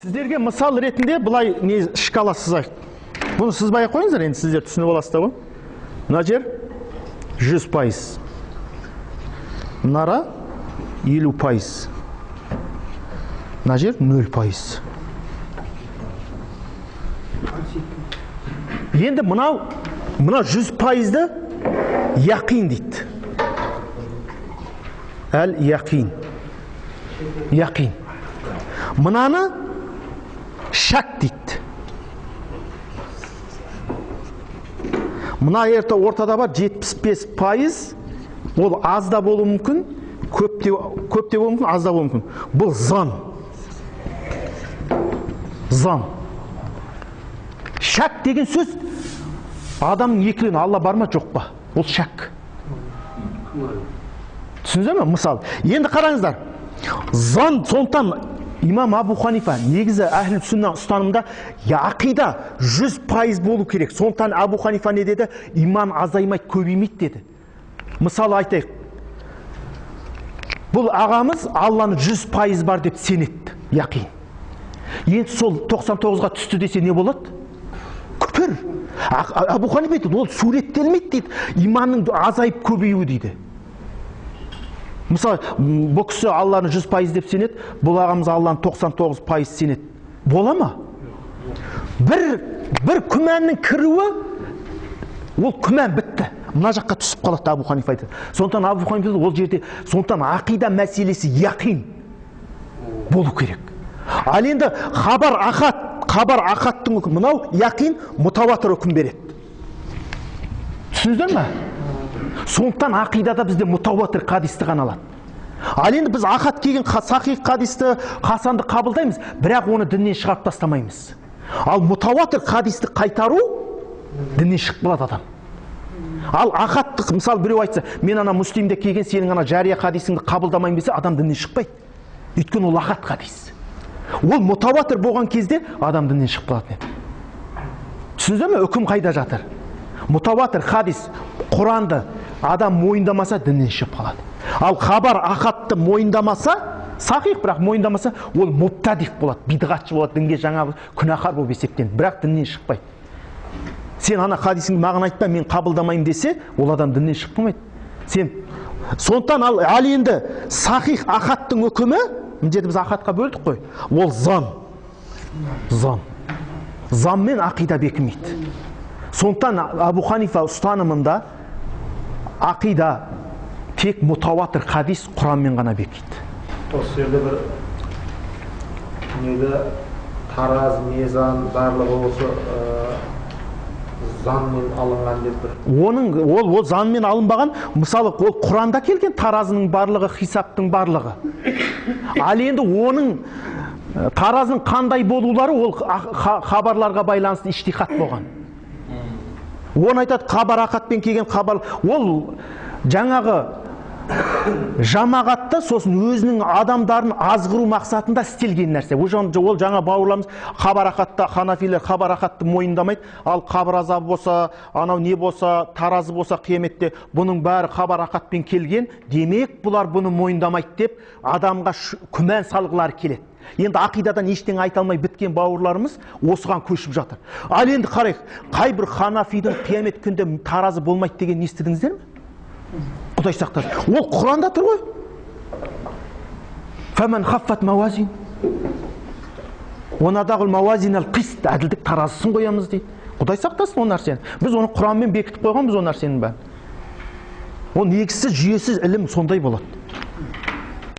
Сіздерге мысал ретінде былай не шкала сызайық. Бұны сызбай қойыңыздар, енді сіздер түсініп аласыздар ғой. Мына жер 100%. Мынара 50%. Мына жер 0%. Енді мына 100%-ді яқин дейді. Әл яқин. Яқин. Мынаны шак дейді. Мына ортада бар 75%, ол аз да болуы мүмкін, көп те болуы мүмкін, аз да болуы мүмкін. Бұл зан. Зан. Шак деген сөз адамның екілігін, Алла бар ма жоқ па? Ол шак. Түсіндіңіздер ме? Мысал. Енді қараңыздар. Зан, сондықтан имам Абу Ханифа негізі әхлі сүнна ұстанымында ақида 100% болу керек. Сондықтан Абу Ханифа не деді? Иман азаймайды, көбеймейді деді. Мысалы айтайық. Бұл ағамыз Алланы 100% бар деп сенеді, яқин. Енді сол 99-ға түсті десе не болады? Күпір. Абу Ханифа дейді, ол суреттелмейді дейді. Иманның азайып көбеюі дейді. Мысалы, бұл кісі Алланы 100% деп сенеді, бұл ағамыз Алланы 99% сенеді. Бола ма? Бір күмәннің кіруі, ол күмән бітті. Мына жаққа түсіп қалады Абу Ханифа айтады. Сондықтан Абу Ханифа ол жерде, сондықтан ақида мәселесі яқин болу керек. Ал енді хабар ахаттың үкімі, мынау яқин мутаватир үкім береді. Түсіндіңіздер ме? Сондықтан ақидада бізде мутаватир хадисті ғана алады. Ал енді біз ахат келген сахих хадисті, хасанды қабылдаймыз, бірақ оны діннен шығарып тастамаймыз. Ал мутаватир хадисті қайтару діннен шығып қалады адам. Ал ахаттық, мысалы біреу айтса, мен ана муслимде келген сенің ана жария хадисіңді қабылдамаймын десе, адам діннен шықпайды. Өйткені ол ахат хадис. Ол мутаватир болған кезде адам діннен шығып қалады. Түсіндіңіздер ме? Үкім қайда жатыр? Мутаватир хадис, Құранды адам мойындамаса діннен шығып қалады. Ал хабар ахатты мойындамаса, сахих, бірақ мойындамаса, ол мубтадих болады, бидғатшы болады, дінге жаңа күнәһар болып есептенеді, бірақ діннен шықпайды. Сен ана хадисіңді маған айтпа, мен қабылдамаймын десе, ол адам діннен шығып қалмайды. Сен сондықтан ал енді сахих ахаттың үкімі, мына жерде біз ахатқа бөлдік қой, ол зан. Зан. Занмен ақида бекімейді. Сондықтан Абу Ханифа ұстанымында ақида тек мутаватир хадис Құранмен ғана бекиді. Осы жерде бір неде тараз, мезан барлығы осы занмен алынған деп бір. Ол занмен алынбаған, мысалы ол Құранда келген таразының барлығы, хисаптың барлығы. Ал енді оның таразының қандай болулары ол хабарларға байланысты иштихат болған. Оны айтады, хабар ахатпен келген хабар, ол жаңағы жамағатта сосын өзінің адамдарын азғыру мақсатында істелген нәрсе. Ол жаңа бауырларымыз хабар ахатта, ханафилер хабар ахатты мойындамайды, ал қабір азабы болса, анау не болса, таразы болса қияметте, бұның бәрі хабар ахатпен келген, демек бұлар бұны мойындамайды деп адамға күмән салғылары келеді. Енді ақидадан ештеңе айта алмай біткен бауырларымыз осыған көшіп жатыр. Ал енді қарайық, қай бір ханафидің қиямет күнде таразы болмайды деген не естідіңіздер ме? Құдай сақтасын. Ол Құранда тұр ғой. Фәмән хаффат мауазин. Онадағыл мауазин әл-қист, әділдік таразысын қоямыз дейді. Құдай сақтасын ол нәрсені. Біз оны Құранмен бекітіп қойған, біз ол нәрсенің бәрін. Ол негізсіз, жүйесіз ілім сондай болады.